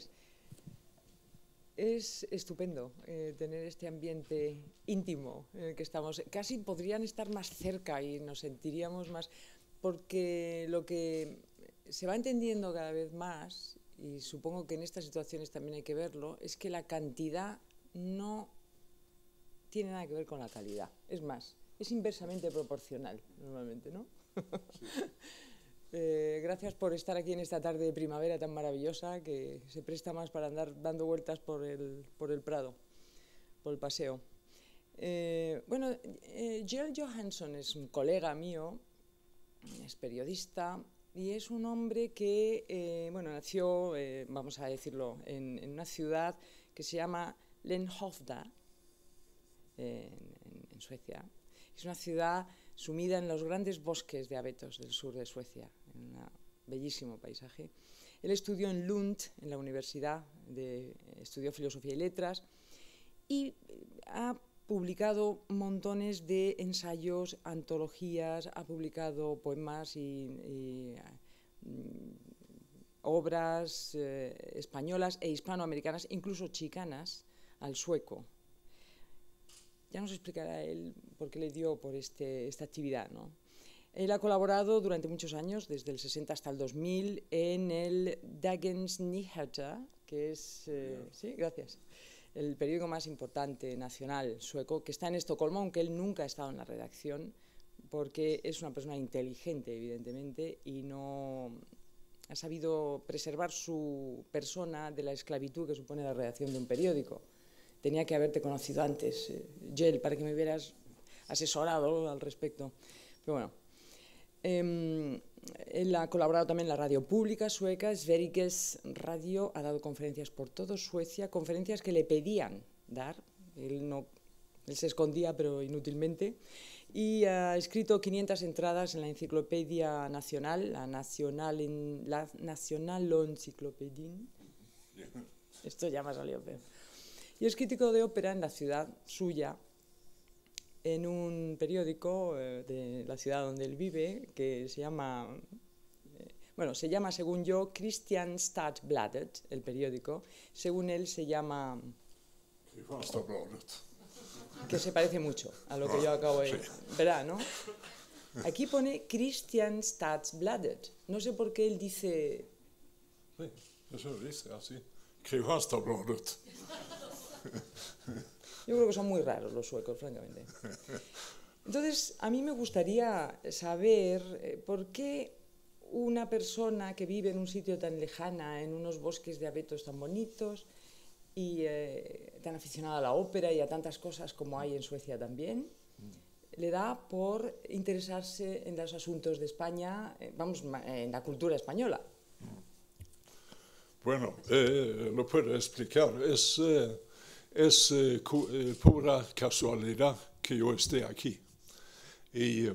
profesionales. Es estupendo tener este ambiente íntimo en el que estamos. Casi podrían estar más cerca y nos sentiríamos más, porque lo que se va entendiendo cada vez más, y supongo que en estas situaciones también hay que verlo, es que la cantidad no tiene nada que ver con la calidad. Es más, es inversamente proporcional normalmente, ¿no? Sí. Gracias por estar aquí en esta tarde de primavera tan maravillosa que se presta más para andar dando vueltas por el Prado, por el paseo. Bueno, Gerald Johansson es un colega mío, es periodista y es un hombre que bueno, nació, vamos a decirlo, en una ciudad que se llama Lenhovda, en Suecia. Es una ciudad sumida en los grandes bosques de abetos del sur de Suecia, en un bellísimo paisaje. Él estudió en Lund, en la universidad, estudió filosofía y letras, y ha publicado montones de ensayos, antologías, ha publicado poemas y obras españolas e hispanoamericanas, incluso chicanas, al sueco. Ya nos explicará él por qué le dio por esta actividad, ¿no? Él ha colaborado durante muchos años, desde el 60 hasta el 2000, en el Dagens Nyheter, que es, sí, gracias, el periódico más importante nacional sueco, que está en Estocolmo, aunque él nunca ha estado en la redacción, porque es una persona inteligente, evidentemente, y no ha sabido preservar su persona de la esclavitud que supone la redacción de un periódico. Tenía que haberte conocido antes, Jel, para que me hubieras asesorado al respecto. Pero bueno, él ha colaborado también en la radio pública sueca, Sveriges Radio, ha dado conferencias por toda Suecia, conferencias que le pedían dar, él se escondía pero inútilmente, y ha escrito 500 entradas en la enciclopedia nacional, la Nationalencyklopedien. Esto ya me ha salido peor. Y es crítico de ópera en la ciudad suya, en un periódico de la ciudad donde él vive, que se llama, bueno, se llama, según yo, Kristianstadsbladet, el periódico. Según él se llama... que se parece mucho a lo que yo acabo de ver, ¿no? Aquí pone Kristianstadsbladet. No sé por qué él dice... Sí, eso dice así. Kristianstadsbladet. Yo creo que son muy raros los suecos, francamente. Entonces, a mí me gustaría saber por qué una persona que vive en un sitio tan lejana, en unos bosques de abetos tan bonitos y tan aficionada a la ópera y a tantas cosas como hay en Suecia también, le da por interesarse en los asuntos de España, vamos, en la cultura española. Bueno, lo puedo explicar. Es pura casualidad que yo esté aquí. Y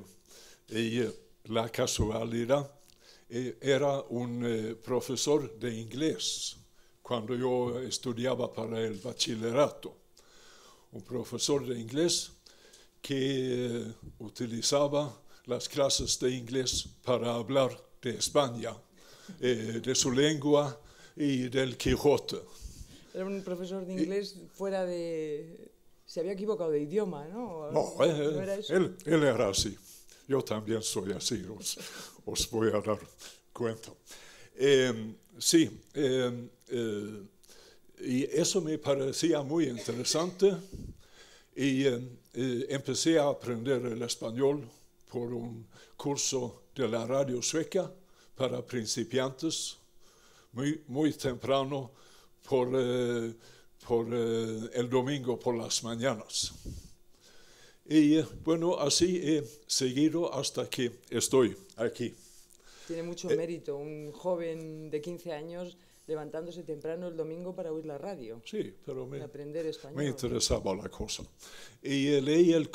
la casualidad era un profesor de inglés cuando yo estudiaba para el bachillerato. Un profesor de inglés que utilizaba las clases de inglés para hablar de España, de su lengua y del Quijote. Era un profesor de inglés fuera de... Se había equivocado de idioma, ¿no? No, ¿no era eso? Él era así. Yo también soy así, os voy a dar cuenta. Sí, y eso me parecía muy interesante y empecé a aprender el español por un curso de la radio sueca para principiantes, muy temprano, por el domingo por las mañanas. Y bueno, así he seguido hasta que estoy aquí. Tiene mucho mérito un joven de 15 años levantándose temprano el domingo para oír la radio. Sí, pero aprender español. Me interesaba la cosa. Y leí el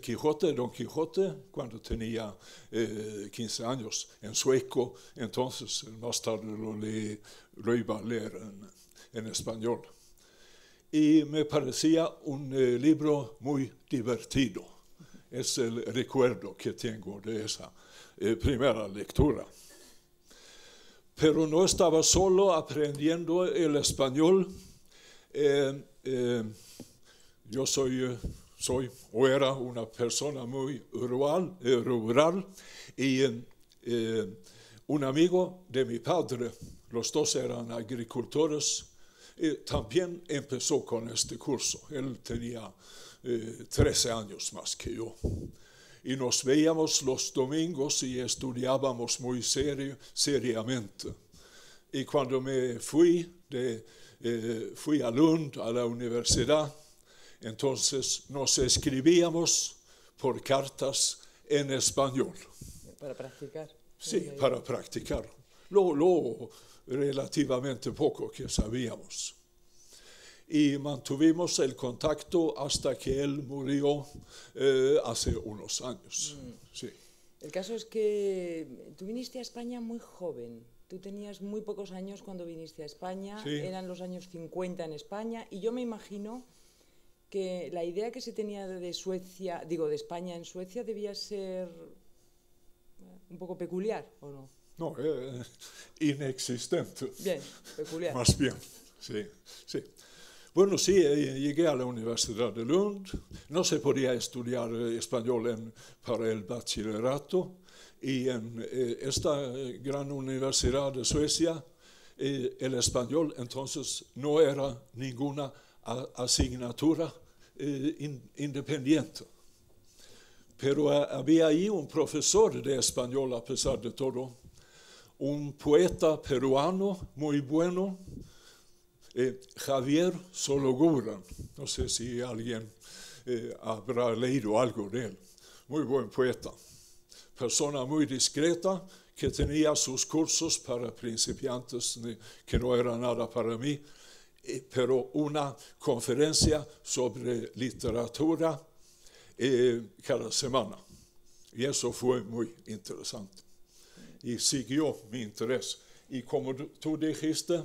Quijote, Don Quijote, cuando tenía 15 años, en sueco. Entonces, más tarde lo iba a leer en español. Y me parecía un libro muy divertido. Es el recuerdo que tengo de esa primera lectura. pero no estaba solo aprendiendo el español. Yo soy o era una persona muy rural y un amigo de mi padre, los dos eran agricultores, también empezó con este curso. Él tenía 13 años más que yo. Y nos veíamos los domingos y estudiábamos muy seriamente. Y cuando me fui a Lund, a la universidad, entonces nos escribíamos por cartas en español. Para practicar. Sí, para practicar. Lo relativamente poco que sabíamos. Y mantuvimos el contacto hasta que él murió hace unos años. Sí. El caso es que tú viniste a España muy joven. Tú tenías muy pocos años cuando viniste a España. Sí. Eran los años 50 en España. Y yo me imagino que la idea que se tenía de Suecia, digo, de España en Suecia, debía ser un poco peculiar, ¿o no? No, inexistente. Bien, peculiar. Más bien, sí, sí. Bueno, sí, llegué a la Universidad de Lund. No se podía estudiar español para el bachillerato. Y en esta gran universidad de Suecia, el español entonces no era ninguna asignatura independiente. Pero había ahí un profesor de español, a pesar de todo, un poeta peruano muy bueno, Javier Sologura. No sé si alguien habrá leído algo de él. Muy buen poeta. Persona muy discreta, que tenía sus cursos para principiantes, que no era nada para mí, pero una conferencia sobre literatura cada semana. Y eso fue muy interesante. Y siguió mi interés. Y como tú dijiste,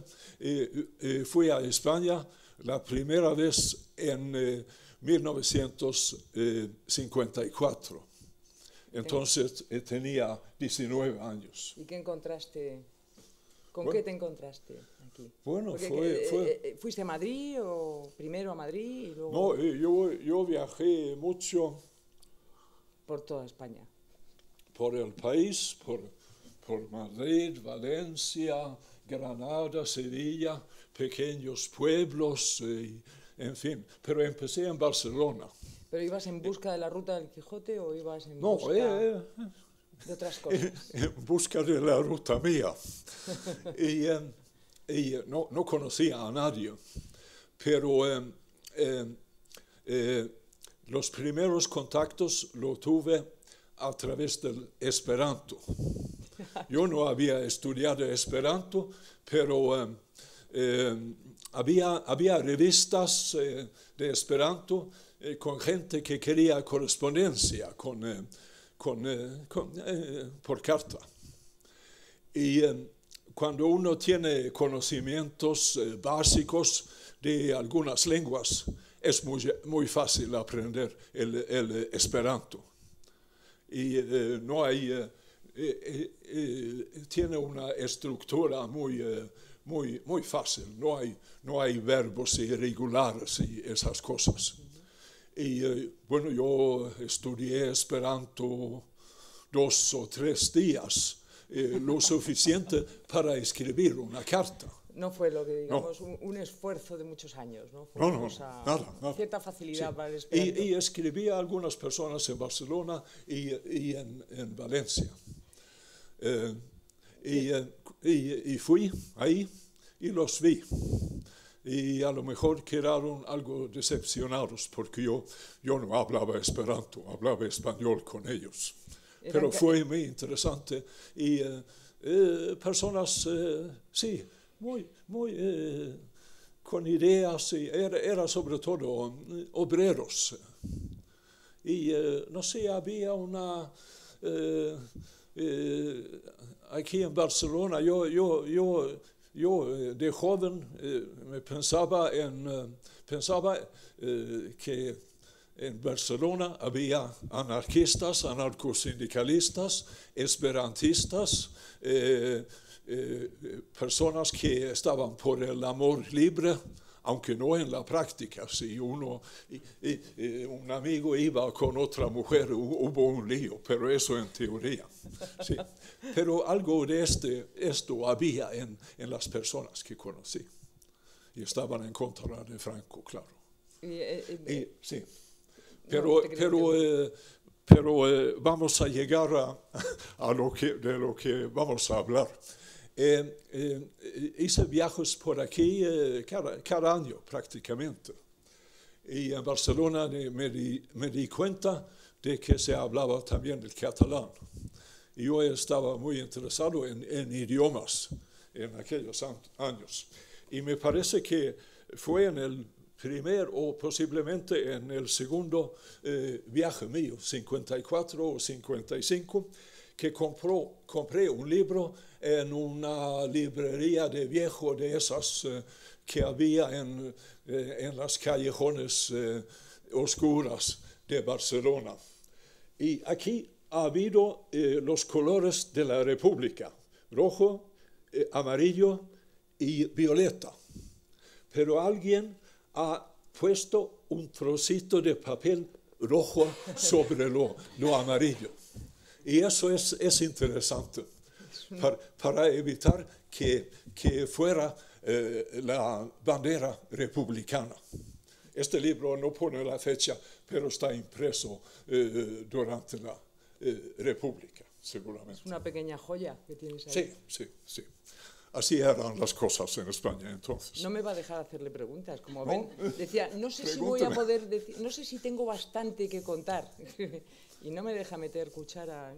fui a España la primera vez en 1954. Entonces tenía 19 años. ¿Y qué encontraste? ¿Con qué te encontraste aquí? Bueno, ¿fuiste a Madrid o primero a Madrid y luego...? No, yo viajé mucho. Por toda España. Por el país, por Madrid, Valencia, Granada, Sevilla, pequeños pueblos, en fin. Pero empecé en Barcelona. ¿Pero ibas en busca de la ruta del Quijote o ibas en busca de otras cosas? En busca de la ruta mía. y no conocía a nadie. Pero los primeros contactos lo tuve a través del Esperanto. Yo no había estudiado Esperanto, pero había revistas de Esperanto con gente que quería correspondencia por carta. Y cuando uno tiene conocimientos básicos de algunas lenguas, es muy fácil aprender el Esperanto. Y no hay, tiene una estructura muy fácil. No hay verbos irregulares y esas cosas. Y bueno, yo estudié Esperanto 2 o 3 días, lo suficiente para escribir una carta. No fue lo que digamos un esfuerzo de muchos años, ¿no? Fue nada. Cierta facilidad sí. para el Esperanto. Y escribí a algunas personas en Barcelona y en Valencia. Y fui ahí y los vi. Y a lo mejor quedaron algo decepcionados porque yo no hablaba Esperanto, hablaba español con ellos. Pero fue muy interesante. Y personas, sí, muy con ideas, y era sobre todo obreros. Y no sé, había una... aquí en Barcelona, yo de joven pensaba que en Barcelona había anarquistas, anarcosindicalistas, esperantistas, personas que estaban por el amor libre, aunque no en la práctica. Si un amigo iba con otra mujer, hubo un lío, pero eso en teoría. Sí. Pero algo de esto había en las personas que conocí. Y estaban en contra de Franco, claro. Sí. Pero vamos a llegar de lo que vamos a hablar. Hice viajes por aquí cada año prácticamente. Y en Barcelona me di cuenta de que se hablaba también el catalán. Y yo estaba muy interesado en idiomas en aquellos años. Y me parece que fue en el primer o posiblemente en el segundo viaje mío, 54 o 55, que compré un libro en una librería de viejo de esas que había en las callejones oscuras de Barcelona. Y aquí ha habido los colores de la República, rojo, amarillo y violeta. Pero alguien ha puesto un trocito de papel rojo sobre lo amarillo. Y eso es interesante, para evitar que fuera la bandera republicana. Este libro no pone la fecha, pero está impreso durante la República, seguramente. Es una pequeña joya que tienes ahí. Sí. Así eran las cosas en España entonces. No me va a dejar hacerle preguntas, como ven. Decía, no sé si voy a poder decir, no sé si tengo bastante que contar. Y no me deja meter cuchara.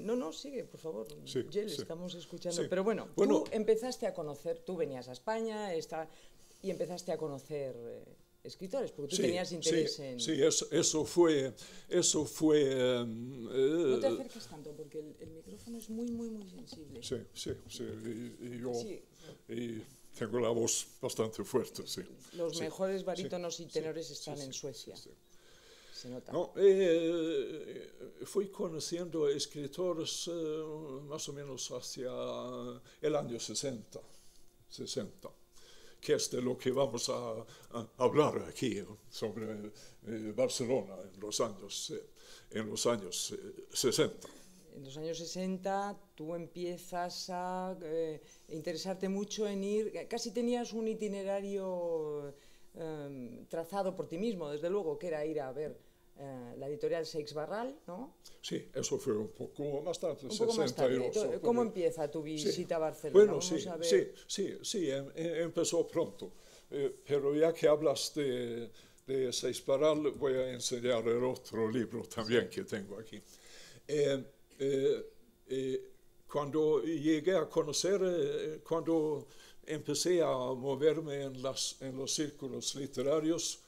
No, sigue, por favor. Sí, Yel, sí. estamos escuchando. Sí. Pero bueno, tú empezaste a conocer, tú venías a España y empezaste a conocer escritores, porque tú tenías interés en... Sí, eso fue... No te acerques tanto, porque el micrófono es muy, muy, muy sensible. Sí. Y yo tengo la voz bastante fuerte, sí. Los mejores barítonos y tenores están en Suecia. Sí. Se nota. No, fui conociendo escritores más o menos hacia el año 60, que es de lo que vamos a hablar aquí, sobre Barcelona en los años 60. En los años 60 tú empiezas a interesarte mucho en ir, casi tenías un itinerario trazado por ti mismo, desde luego, que era ir a ver la editorial Seix Barral, ¿no? Sí, eso fue un poco más tarde, un poco 62. Más tarde. ¿Cómo empieza tu visita a Barcelona? Bueno, Vamos a ver. sí, empezó pronto. Pero ya que hablas de Seix Barral, voy a enseñar el otro libro también que tengo aquí. Cuando llegué a conocer, cuando empecé a moverme en los círculos literarios,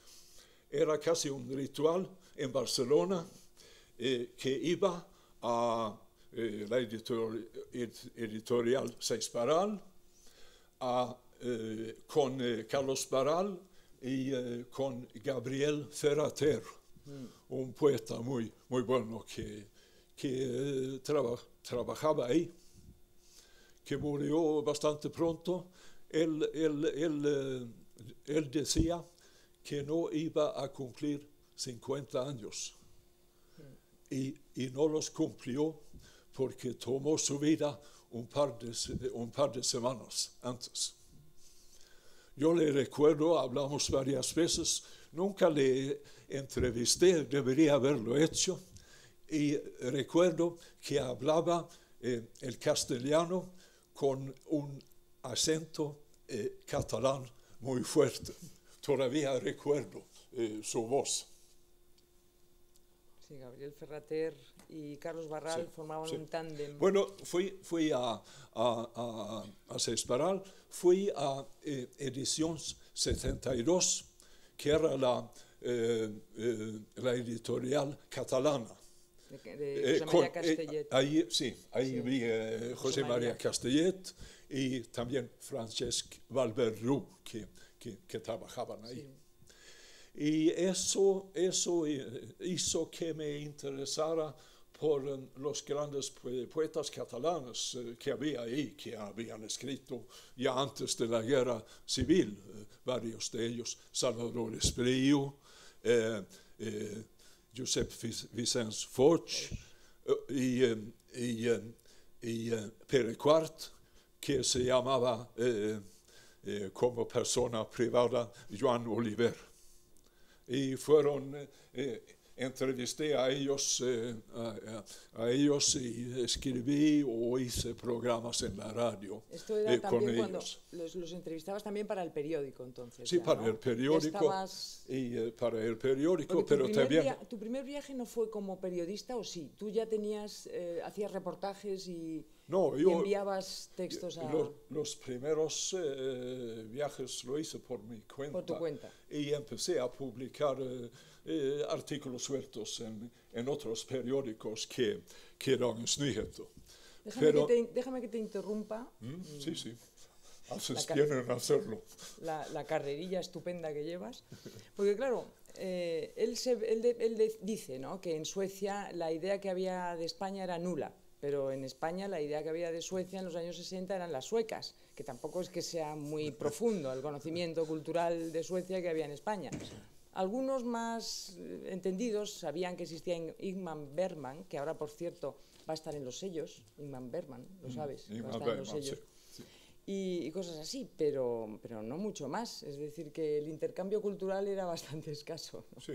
era casi un ritual en Barcelona que iba a la editorial Seix Barral, con Carlos Barral y con Gabriel Ferrater, un poeta muy bueno que trabajaba ahí, que murió bastante pronto. Él decía que no iba a cumplir 50 años y no los cumplió porque tomó su vida un par de semanas antes. Yo le recuerdo, hablamos varias veces, nunca le entrevisté, debería haberlo hecho, y recuerdo que hablaba el castellano con un acento catalán muy fuerte. Todavía recuerdo su voz. Sí, Gabriel Ferrater y Carlos Barral formaban un tándem. Bueno, fui a Seix Barral, fui a Edicions 72, que era la editorial catalana. De José María Castellet. Ahí vi José María Castellet y también Francesc Vallverdú, que trabajaban ahí. Y eso hizo que me interesara por los grandes poetas catalanes que había ahí, que habían escrito ya antes de la guerra civil, varios de ellos, Salvador Espriu, Josep Vicens Foix y Pere Quart, que se llamaba como persona privada Joan Oliver. Y entrevisté a ellos y escribí o hice programas en la radio. Esto era también cuando los entrevistabas también para el periódico, entonces. Sí, ya, para ¿no? el periódico. Para el periódico, pero también... ¿Tu primer viaje no fue como periodista o sí? ¿Tú ya tenías, hacías reportajes y enviabas textos a...? Los primeros viajes lo hice por mi cuenta. Por tu cuenta. Y empecé a publicar artículos sueltos en otros periódicos que Dagens Nyheter. Déjame que te interrumpa. Sí. Haces bien en hacerlo. La carrerilla estupenda que llevas. Porque claro, él dice, ¿no?, que en Suecia la idea que había de España era nula. Pero en España la idea que había de Suecia en los años 60 eran las suecas, que tampoco es que sea muy profundo el conocimiento cultural de Suecia que había en España. Algunos más entendidos sabían que existía Ingmar Bergman, que ahora, por cierto, va a estar en los sellos, Ingmar Bergman, lo sabes, va a estar en los sellos. Sí. Y cosas así, pero no mucho más. Es decir, que el intercambio cultural era bastante escaso, ¿no? Sí.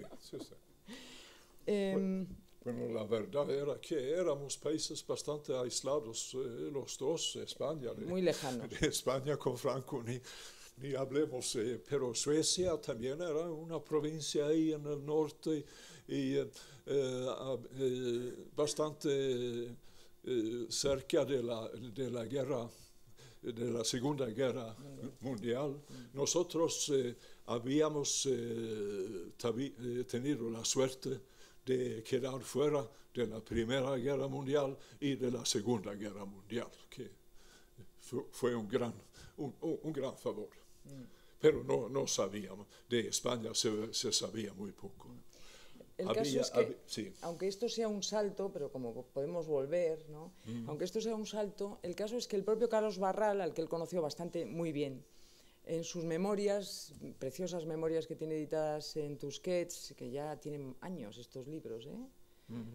Bueno, la verdad era que éramos países bastante aislados, los dos, España. Muy lejanos. De España con Franco ni hablemos, pero Suecia también era una provincia ahí en el norte y bastante cerca de la guerra, de la Segunda Guerra Mundial. Nosotros habíamos tenido la suerte de quedar fuera de la Primera Guerra Mundial y de la Segunda Guerra Mundial, que fue un gran favor. Pero no sabíamos, de España se sabía muy poco. El caso es que, aunque esto sea un salto, pero como podemos volver, ¿no? Aunque esto sea un salto, el caso es que el propio Carlos Barral, al que él conoció bastante muy bien, en sus memorias, preciosas memorias que tiene editadas en Tusquets, que ya tienen años estos libros,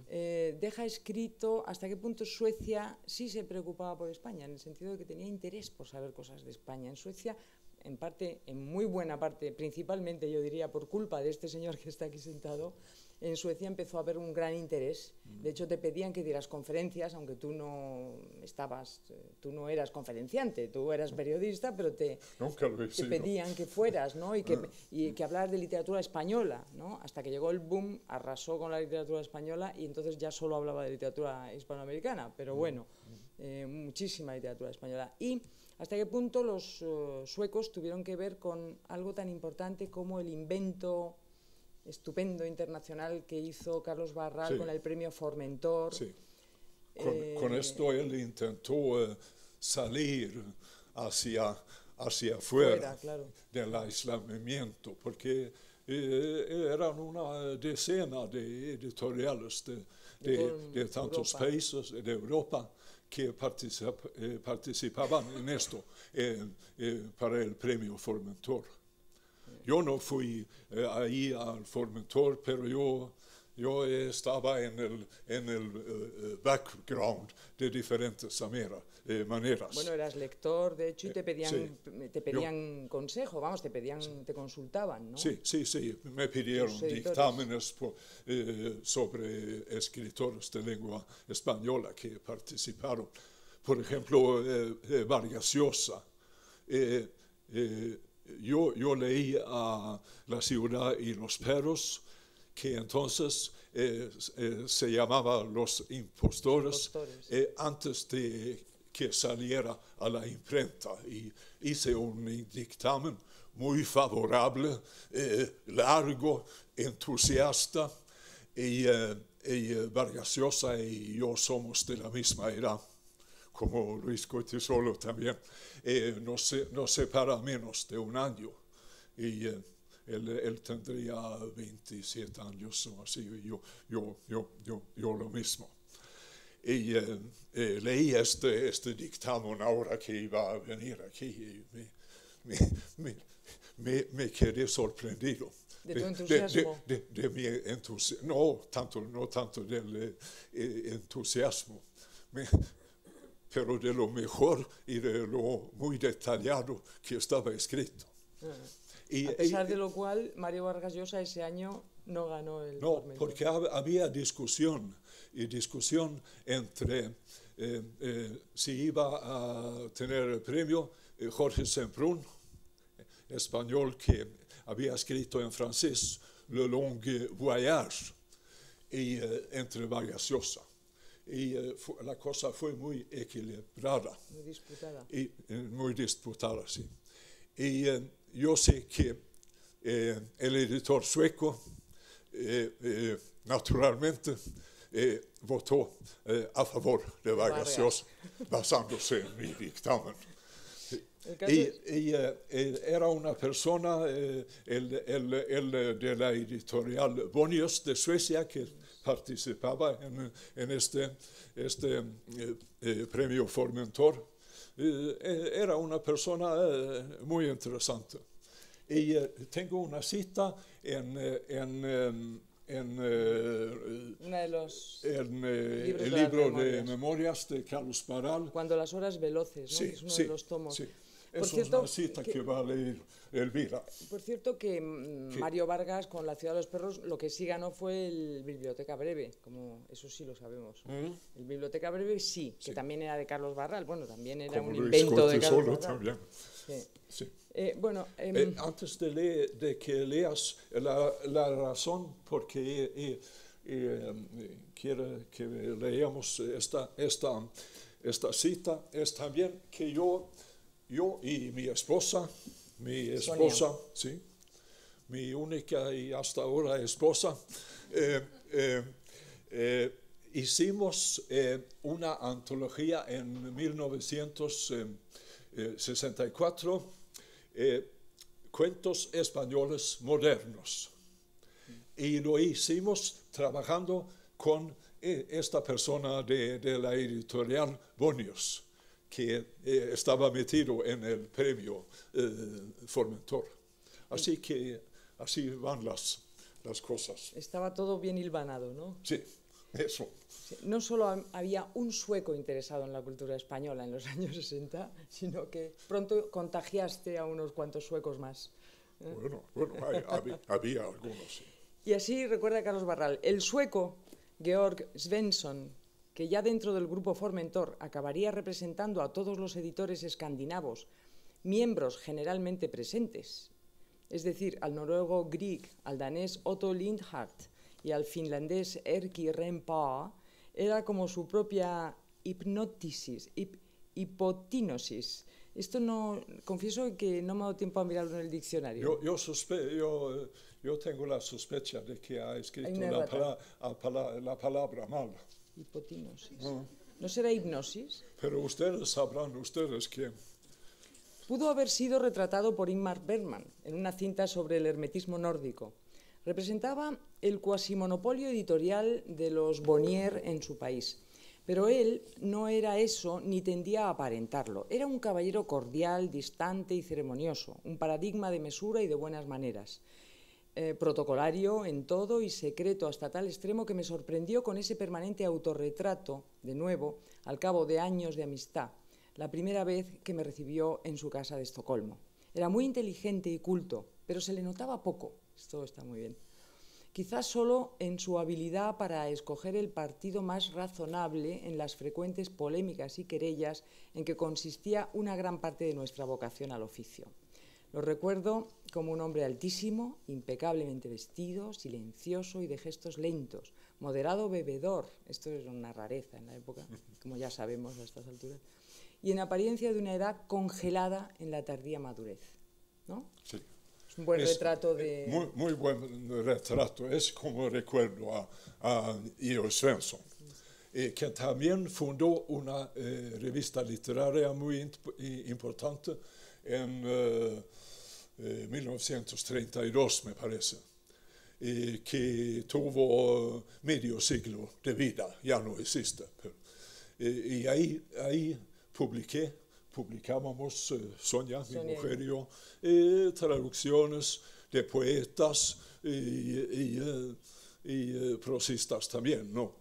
deja escrito hasta qué punto Suecia sí se preocupaba por España, en el sentido de que tenía interés por saber cosas de España. En Suecia, en parte, en muy buena parte, principalmente yo diría por culpa de este señor que está aquí sentado, en Suecia empezó a haber un gran interés. De hecho, te pedían que dieras conferencias, aunque tú no eras conferenciante, tú eras periodista, pero te pedían que fueras, ¿no? y que hablaras de literatura española, ¿no? Hasta que llegó el boom, arrasó con la literatura española y entonces ya solo hablaba de literatura hispanoamericana, pero bueno, muchísima literatura española. Y hasta qué punto los suecos tuvieron que ver con algo tan importante como el invento estupendo internacional que hizo Carlos Barral con el premio Formentor. Sí. Con esto él intentó salir hacia afuera claro, del aislamiento, porque eran una decena de editoriales de tantos países de Europa que participaban en esto para el premio Formentor. Yo no fui ahí al Formentor, pero yo estaba en el background de diferentes maneras. Bueno, eras lector, de hecho, y te pedían consejo, vamos, te consultaban, ¿no? Sí, me pidieron dictámenes sobre escritores de lengua española que participaron. Por ejemplo, Vargas Llosa. Yo leí a La ciudad y los perros, que entonces se llamaba Los impostores. Antes de que saliera a la imprenta, y hice un dictamen muy favorable, largo, entusiasta, y Vargas Llosa y yo somos de la misma edad, como Luis Goytisolo también, nos separa menos de un año. Y él tendría 27 años o así, yo lo mismo. Y leí este dictamen ahora que iba a venir aquí y me quedé sorprendido. ¿De tu entusiasmo? De mi entusiasmo, no tanto del entusiasmo, pero de lo mejor y de lo muy detallado que estaba escrito. A pesar de lo cual, Mario Vargas Llosa ese año no ganó el No, Formentor. porque había discusión entre si iba a tener el premio Jorge Semprún, español que había escrito en francés Le Long Voyage, y entre Vargas Llosa. Y la cosa fue muy equilibrada. Muy disputada. Muy disputada, sí. Y yo sé que el editor sueco, naturalmente, votó a favor de Vargas Llosa, basándose en mi dictamen. Y era una persona, el de la editorial Bonniers de Suecia, que participaba en este premio Formentor. Era una persona muy interesante. Y tengo una cita en el libro de memorias de Carlos Barral. Cuando las horas veloces, ¿no? Sí, Que es uno de los tomos. Sí. Por Eso cierto, es una cita que va a leer Elvira. Por cierto, que Mario Vargas con La ciudad de los perros lo que sí ganó fue el Biblioteca Breve, como eso sí lo sabemos. El Biblioteca Breve sí, que también era de Carlos Barral, bueno, también era como un Luis invento de Carlos Cortesolo Barral. también. Sí. Sí. Bueno, antes de que leas la razón por qué quiero que leamos esta cita, es también que yo y mi esposa, sí, mi única y hasta ahora esposa, hicimos una antología en 1964, cuentos españoles modernos. Y lo hicimos trabajando con esta persona de la editorial Bonniers, que estaba metido en el premio Formentor. Así que así van las cosas. Estaba todo bien hilvanado, ¿no? Sí, eso. No solo había un sueco interesado en la cultura española en los años 60, sino que pronto contagiaste a unos cuantos suecos más. Bueno, había algunos, sí. Y así recuerda Carlos Barral, el sueco Georg Svensson, que ya dentro del grupo Formentor acabaría representando a todos los editores escandinavos, miembros generalmente presentes, es decir, al noruego Grieg, al danés Otto Lindhardt y al finlandés Erkki Rempaa, era como su propia hipotinosis. Esto no, confieso que no me ha dado tiempo a mirarlo en el diccionario. Yo tengo la sospecha de que ha escrito la palabra mal. Hipotinosis. ¿No será hipnosis? Pero ustedes sabrán que... Pudo haber sido retratado por Ingmar Bergman en una cinta sobre el hermetismo nórdico. Representaba el cuasimonopolio editorial de los Bonnier en su país. Pero él no era eso ni tendía a aparentarlo. Era un caballero cordial, distante y ceremonioso, un paradigma de mesura y de buenas maneras. Protocolario en todo y secreto hasta tal extremo que me sorprendió con ese permanente autorretrato, de nuevo, al cabo de años de amistad, la primera vez que me recibió en su casa de Estocolmo. Era muy inteligente y culto, pero se le notaba poco. Esto está muy bien. Quizás solo en su habilidad para escoger el partido más razonable en las frecuentes polémicas y querellas en que consistía una gran parte de nuestra vocación al oficio. Lo recuerdo como un hombre altísimo, impecablemente vestido, silencioso y de gestos lentos, moderado bebedor, esto es una rareza en la época, como ya sabemos a estas alturas, y en apariencia de una edad congelada en la tardía madurez, ¿no? Sí. Es un buen retrato de... Muy buen retrato, es como recuerdo a Georg Svensson, que también fundó una revista literaria muy importante en 1932 me parece, que tuvo medio siglo de vida, ya no existe. Pero, y ahí publicábamos, Sonia, mi mujer y yo, traducciones de poetas y prosistas también, ¿no?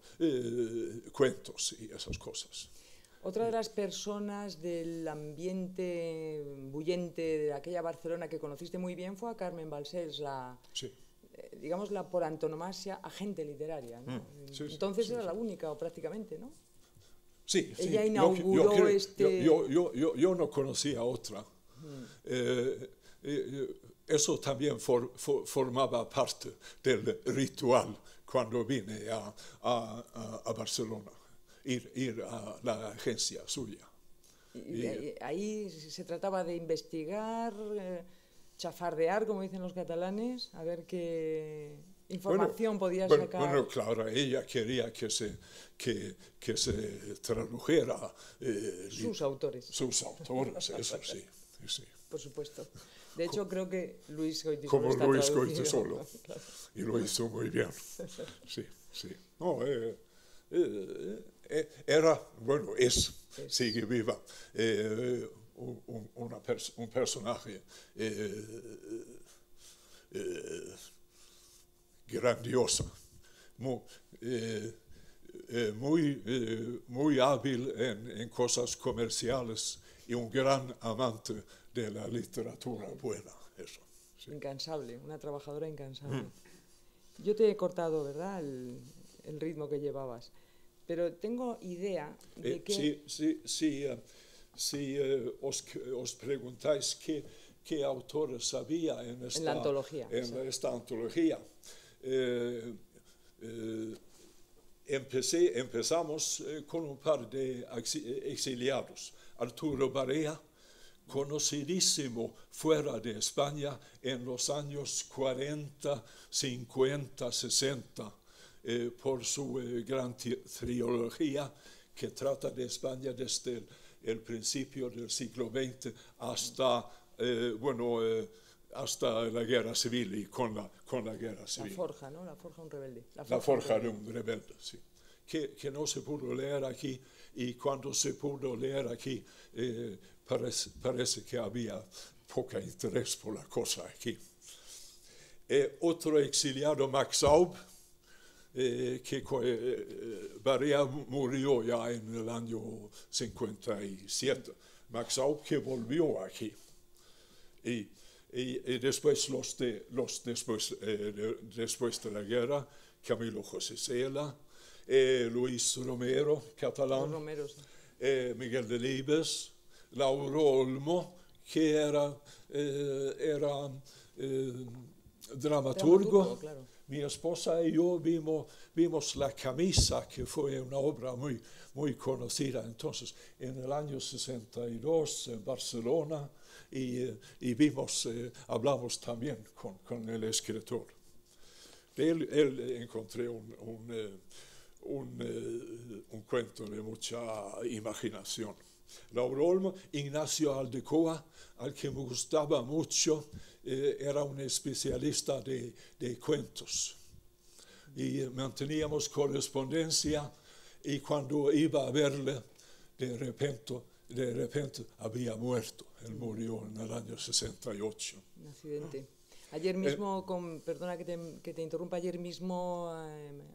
Cuentos y esas cosas. Otra de las personas del ambiente bullente de aquella Barcelona que conociste muy bien fue a Carmen Balcells, sí. Digamos la por antonomasia agente literaria, ¿no? Sí, Entonces sí, era sí. la única, o prácticamente, ¿no? Sí, ella sí. inauguró yo no conocía otra. Eso también formaba parte del ritual cuando vine a Barcelona, ir a la agencia suya. Ahí se trataba de investigar, chafardear, como dicen los catalanes, a ver qué información podía sacar. Bueno, claro, ella quería que se tradujera sus autores. Sus autores, eso sí, sí. Por supuesto. De hecho, creo que Luis Goitisolo como está Luis traducido. Goitisolo. Claro. Y lo hizo muy bien. Sí, sí. No, sigue viva, un personaje grandiosa, muy hábil en cosas comerciales y un gran amante de la literatura buena. Eso, sí. Incansable, una trabajadora incansable. Yo te he cortado, ¿verdad?, el ritmo que llevabas, pero tengo idea de que... Si os preguntáis qué autores había en la antología, esta antología, empezamos con un par de exiliados. Arturo Barea, conocidísimo fuera de España en los años 40, 50, 60, por su gran trilogía que trata de España desde el principio del siglo XX hasta, hasta la guerra civil y con la guerra civil. La forja, ¿no? La forja un rebelde. La forja de un rebelde, sí. Que no se pudo leer aquí, y cuando se pudo leer aquí parece que había poco interés por la cosa aquí. Otro exiliado, Max Aub, que Barea murió ya en el año 57. Max Aub que volvió aquí. Y después después de la guerra, Camilo José Cela, Luis Romero, catalán, Miguel Delibes, Lauro Olmo, que era dramaturgo. Claro. Mi esposa y yo vimos La Camisa, que fue una obra muy conocida entonces en el año 62 en Barcelona, y hablamos también con el escritor. De él encontré un cuento de mucha imaginación. Lauro Olmo, Ignacio Aldecoa, al que me gustaba mucho, era un especialista de cuentos. Y manteníamos correspondencia, y cuando iba a verle, de repente había muerto. Él murió en el año 68. Un accidente. Ayer mismo, perdona que te interrumpa, ayer mismo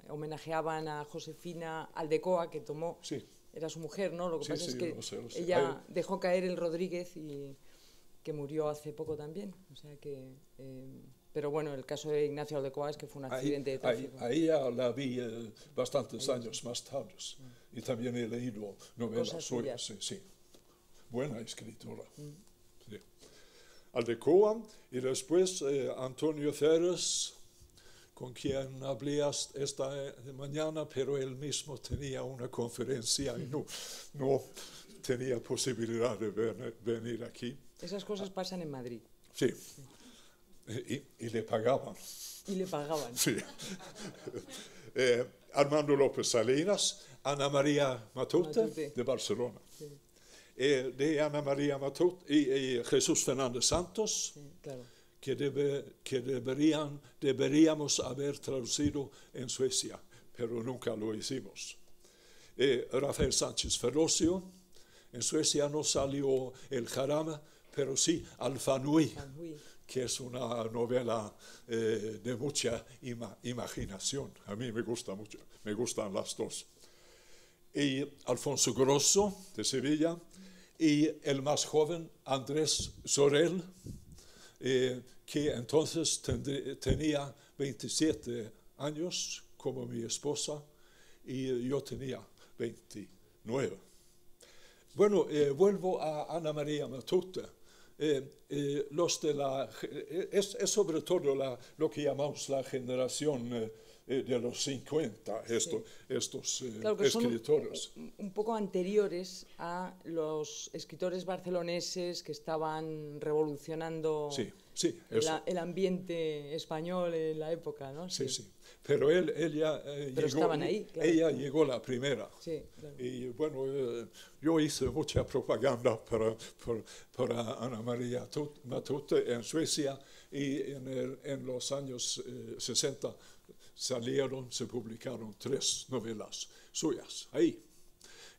homenajeaban a Josefina Aldecoa, que tomó, sí. Era su mujer, ¿no? Lo que pasa es que lo sé. ella dejó caer el Rodríguez, y que murió hace poco también. O sea que, pero bueno, el caso de Ignacio Aldecoa es que fue un accidente de tráfico. Ahí ya la vi bastantes años más tarde, y también he leído novelas suyas. Sí. Buena escritora. Sí. Aldecoa, y después Antonio Ceres, con quien hablé esta mañana, pero él mismo tenía una conferencia y no tenía posibilidad de venir aquí. Esas cosas pasan en Madrid. Sí, y le pagaban. Y le pagaban. Sí. Armando López Salinas, Ana María Matute, de Barcelona. Sí. de Ana María Matute y Jesús Fernández Santos, Sí, claro. que deberíamos haber traducido en Suecia, pero nunca lo hicimos. Rafael Sánchez Ferlosio, en Suecia no salió El Jarama, pero sí Alfa Nui, que es una novela de mucha imaginación. A mí me gusta mucho, me gustan las dos. Y Alfonso Grosso, de Sevilla, y el más joven, Andrés Sorel, que entonces tenía 27 años, como mi esposa, y yo tenía 29. Bueno, vuelvo a Ana María Matute. Los de es sobre todo lo que llamamos la generación de los 50, estos Claro que escritores. son un poco anteriores a los escritores barceloneses que estaban revolucionando el ambiente español en la época, ¿no? Sí, sí. Pero ella Pero estaban ahí, claro. Ella llegó la primera. Sí, claro. Y bueno, yo hice mucha propaganda para Ana María Matute en Suecia, y en los años 60 se publicaron 3 novelas suyas ahí.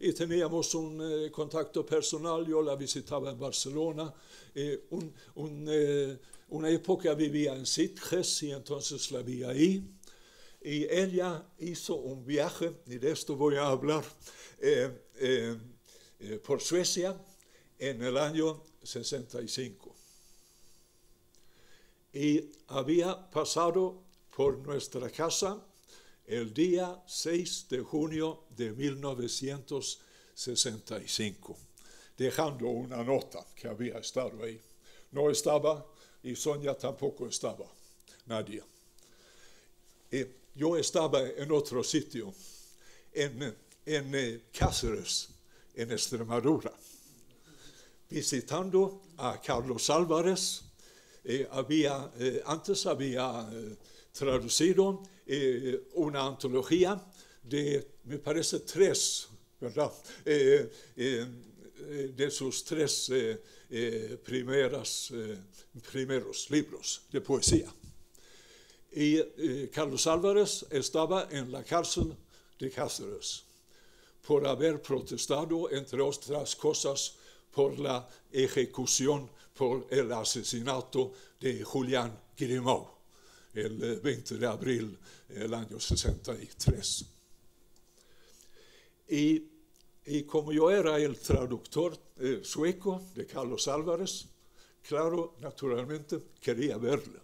Y teníamos un contacto personal, yo la visitaba en Barcelona, una época vivía en Sitges y entonces la vi ahí. Y ella hizo un viaje, y de esto voy a hablar, por Suecia en el año 65. Y había pasado por nuestra casa el día 6 de junio de 1965, dejando una nota que había estado ahí. No estaba, y Sonia tampoco estaba, nadie. Yo estaba en otro sitio, en Cáceres, en Extremadura, visitando a Carlos Álvarez. Antes había traducido una antología de, me parece, 3, ¿verdad? De sus 3 primeros libros de poesía. Y Carlos Álvarez estaba en la cárcel de Cáceres por haber protestado, entre otras cosas, por la ejecución, por el asesinato de Julián Grimau, el 20 de abril del año 63. Y como yo era el traductor sueco de Carlos Álvarez, claro, naturalmente quería verle.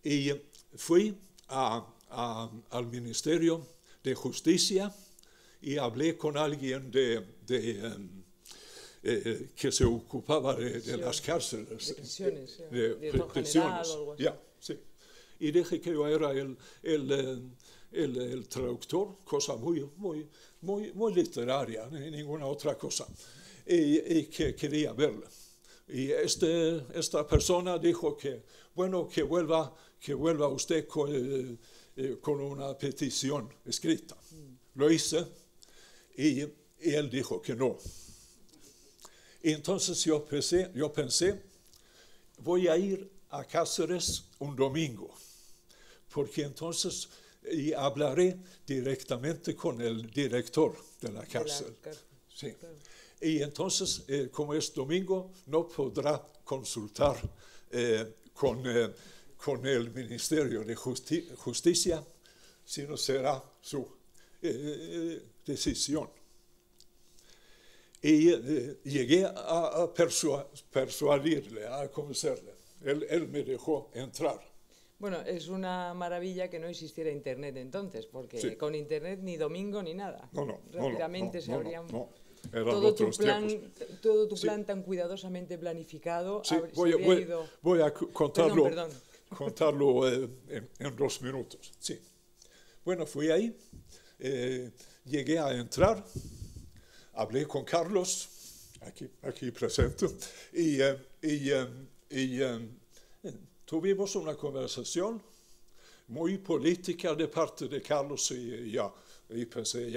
Y fui al Ministerio de Justicia y hablé con alguien que se ocupaba de las cárceles. De prisiones, de prisiones. O algo así. Sí. Y dije que yo era el traductor, cosa muy literaria, ni ninguna otra cosa, y que quería verla. Y esta persona dijo que, bueno, que vuelva usted con una petición escrita. Lo hice y él dijo que no. Y entonces yo pensé, voy a ir a Cáceres un domingo, porque entonces hablaré directamente con el director de la cárcel. Sí. Claro. Y entonces, como es domingo, no podrá consultar con el Ministerio de Justicia, sino será su decisión. Y llegué a persuadirle, a convencerle. Él me dejó entrar. Bueno, es una maravilla que no existiera Internet entonces, porque Sí. Con Internet ni domingo ni nada. Rápidamente se habrían... Todo tu plan tan cuidadosamente planificado. Sí, voy a contarlo en 2 minutos. Sí. Bueno, fui ahí, llegué a entrar, hablé con Carlos, aquí presente, y tuvimos una conversación muy política de parte de Carlos y ya. y pensé,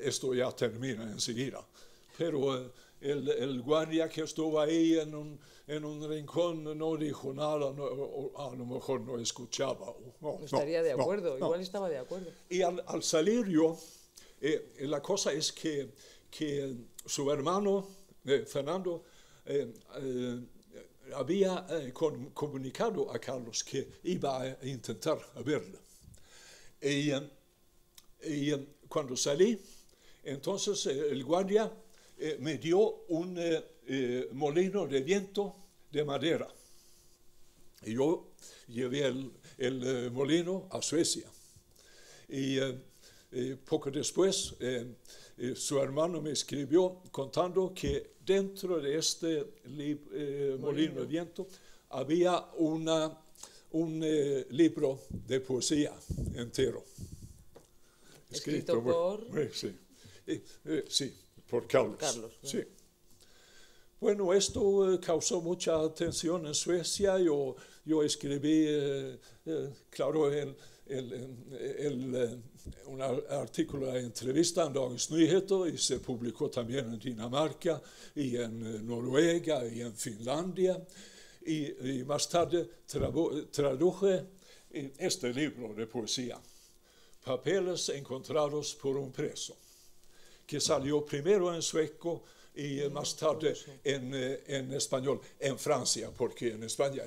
esto ya termina enseguida. Pero el guardia que estuvo ahí en un rincón no dijo nada, a lo mejor no escuchaba. No estaría de acuerdo, igual estaba de acuerdo. Y al salir yo, la cosa es que su hermano, Fernando, había comunicado a Carlos que iba a intentar verle. Y cuando salí, entonces el guardia me dio un molino de viento de madera. Y yo llevé el molino a Suecia. Y poco después, su hermano me escribió contando que dentro de este molino de viento había un libro de poesía entero. Escrito por... Sí, por Carlos. Sí. Bueno, esto causó mucha atención en Suecia. Yo escribí, claro, un artículo de entrevista en Dagens Nyheter y se publicó también en Dinamarca y en Noruega y en Finlandia. Y más tarde traduje este libro de poesía, Papeles encontrados por un preso, que salió primero en sueco y más tarde en español, en Francia, porque en España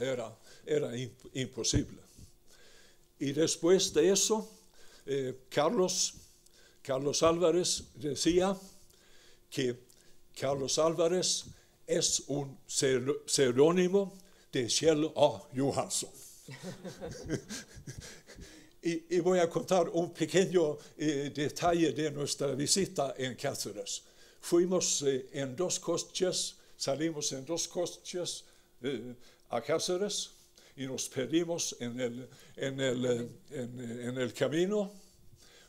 era imposible. Y después de eso, Carlos Álvarez decía que Carlos Álvarez es un seudónimo de Kjell A. Johansson. Y voy a contar un pequeño detalle de nuestra visita en Cáceres. Fuimos en 2 coches, salimos en 2 coches a Cáceres y nos perdimos en el camino.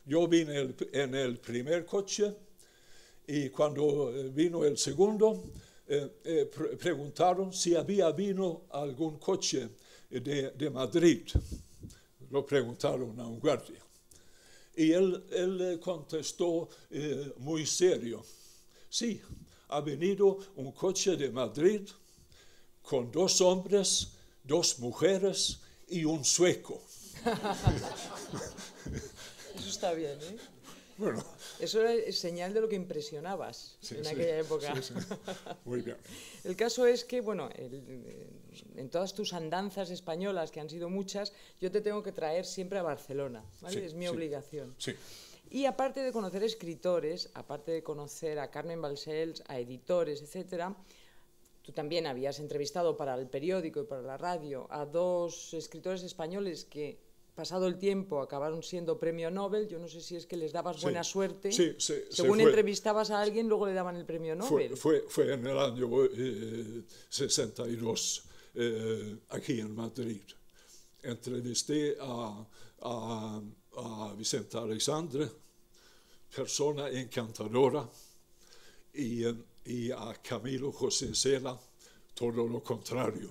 Yo vine en el primer coche y cuando vino el segundo, preguntaron si había vino algún coche de Madrid. Lo preguntaron a un guardia. Y él contestó muy serio, sí, ha venido un coche de Madrid con 2 hombres, 2 mujeres y un sueco. Eso está bien, ¿eh? Bueno. Eso era señal de lo que impresionabas en aquella época. Sí. Muy bien. El caso es que, bueno, en todas tus andanzas españolas, que han sido muchas, yo te tengo que traer siempre a Barcelona, ¿vale? Es mi obligación. Sí. Y aparte de conocer escritores, aparte de conocer a Carmen Balcells, a editores, etcétera, tú también habías entrevistado para el periódico y para la radio a 2 escritores españoles que, pasado el tiempo, acabaron siendo premio Nobel. Yo no sé si es que les dabas buena suerte. Sí, según entrevistabas a alguien, luego le daban el premio Nobel. Fue en el año 62, aquí en Madrid. Entrevisté a Vicente Aleixandre, persona encantadora, y a Camilo José Cela, todo lo contrario.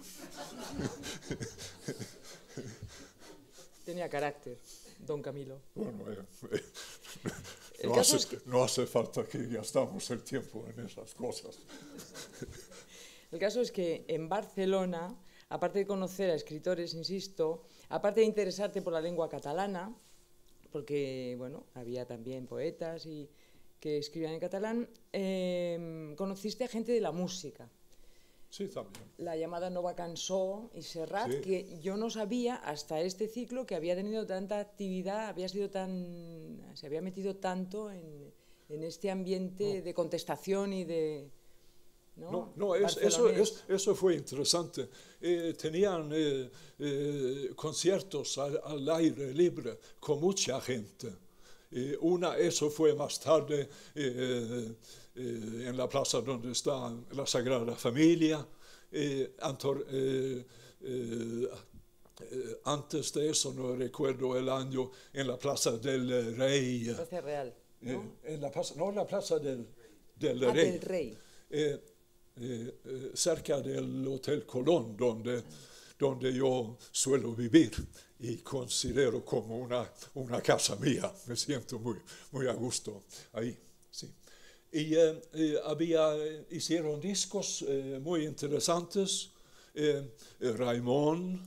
Tenía carácter, don Camilo. Bueno, no hace falta que gastamos el tiempo en esas cosas. El caso es que en Barcelona, aparte de conocer a escritores, insisto, aparte de interesarte por la lengua catalana, porque, bueno, había también poetas que escribían en catalán, conociste a gente de la música. Sí, también. La llamada Nova Cançó y Serrat, sí, que yo no sabía hasta este ciclo que había tenido tanta actividad, se había metido tanto en este ambiente de contestación y de... Eso fue interesante. Tenían conciertos al aire libre con mucha gente. Eso fue más tarde en la plaza donde está la Sagrada Familia. Antes de eso, no recuerdo el año, en la Plaza del Rey. Plaza Real, ¿no? En la Plaza del Rey. Del Rey. Cerca del Hotel Colón, donde yo suelo vivir. y considero como una casa mía. Me siento muy a gusto ahí. Sí. Y hicieron discos muy interesantes. Raimon,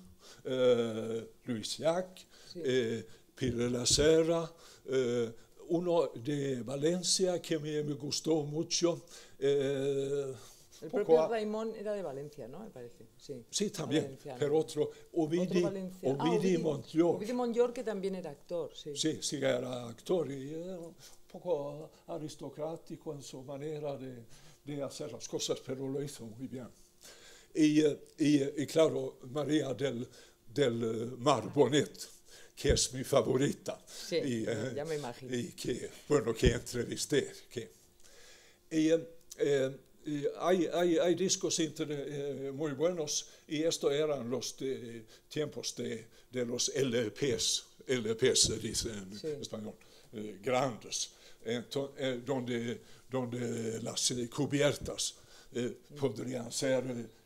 Luis Llach, Sí. Pere La Serra, uno de Valencia que me gustó mucho. El propio Raimon era de Valencia, ¿no? Me parece. Sí, Sí, también, valenciano. pero otro, Ovidi Montllor. Ovidi Montllor, que también era actor, sí. Sí, sí, era actor y un poco aristocrático en su manera de hacer las cosas, pero lo hizo muy bien. Y claro, María del Mar Bonet, que es mi favorita. Sí, ya me imagino. Y que entrevisté. Hay discos muy buenos, y esto eran los tiempos de los LPs se dice en español, grandes, donde las cubiertas podrían ser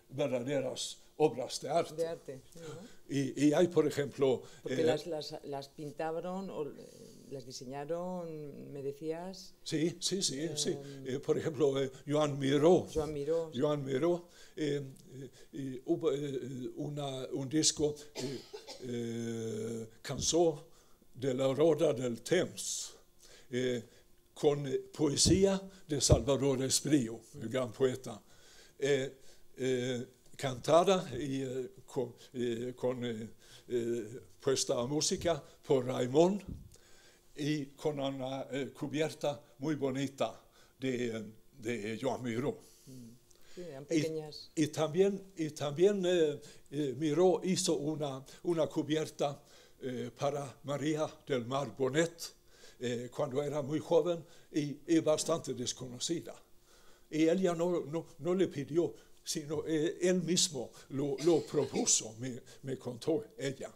verdaderas obras de arte. De arte, sí, ¿no? Y hay, por ejemplo... Porque las pintaron o las diseñaron, me decías... Sí. Por ejemplo, Joan Miró. Hubo un disco, Cançó de la Roda del Temps, con poesía de Salvador Espriu, el gran poeta, cantada con puesta a música por Raimon, y con una cubierta muy bonita de Joan Miró. Sí, eran pequeñas. Y también Miró hizo una cubierta para María del Mar Bonet cuando era muy joven y bastante desconocida. Y ella no le pidió, sino él mismo lo propuso, me contó ella.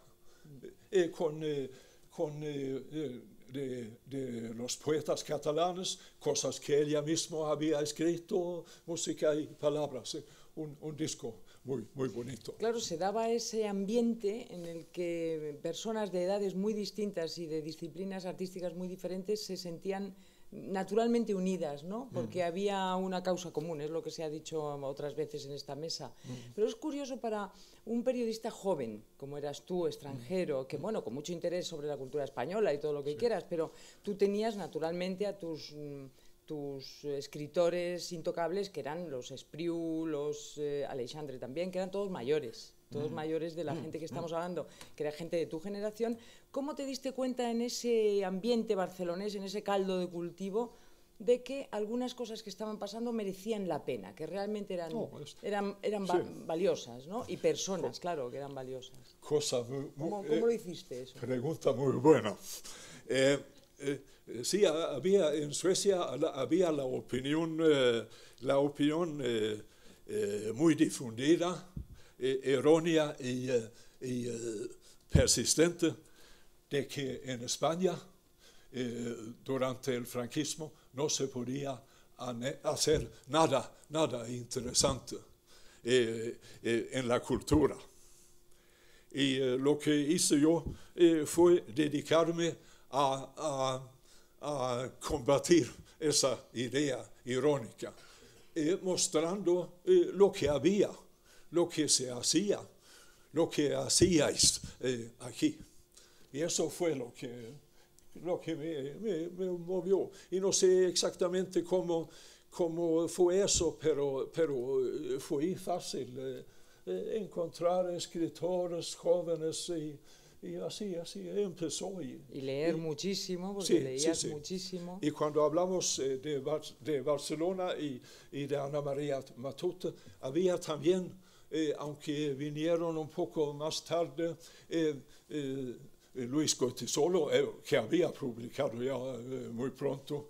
De los poetas catalanes, cosas que ella misma había escrito, música y palabras. Un disco muy bonito. Claro, se daba ese ambiente en el que personas de edades muy distintas y de disciplinas artísticas muy diferentes se sentían naturalmente unidas, ¿no? Porque había una causa común, es lo que se ha dicho otras veces en esta mesa. Pero es curioso para un periodista joven, como eras tú, extranjero, que bueno, con mucho interés sobre la cultura española y todo lo que quieras, pero tú tenías naturalmente a tus escritores intocables, que eran los Espriu, los Aleixandre también, que eran todos mayores de la gente que estamos hablando, que era gente de tu generación. ¿Cómo te diste cuenta en ese ambiente barcelonés, en ese caldo de cultivo, de que algunas cosas que estaban pasando merecían la pena, que realmente eran valiosas, ¿no? Y personas, claro, que eran valiosas. ¿Cómo lo hiciste eso? Pregunta muy buena. Sí, en Suecia había la opinión muy difundida, errónea y persistente, de que en España, durante el franquismo, no se podía hacer nada interesante en la cultura. Y lo que hice yo fue dedicarme a combatir esa idea irónica, mostrando lo que había, lo que se hacía, lo que hacíais aquí. Y eso fue lo que me movió. Y no sé exactamente cómo fue eso, pero fue fácil encontrar escritores jóvenes y así empezó. Y leer muchísimo, porque leías muchísimo. Y cuando hablamos de Barcelona y de Ana María Matute, había también, aunque vinieron un poco más tarde, Luis Goytisolo, que había publicado ya muy pronto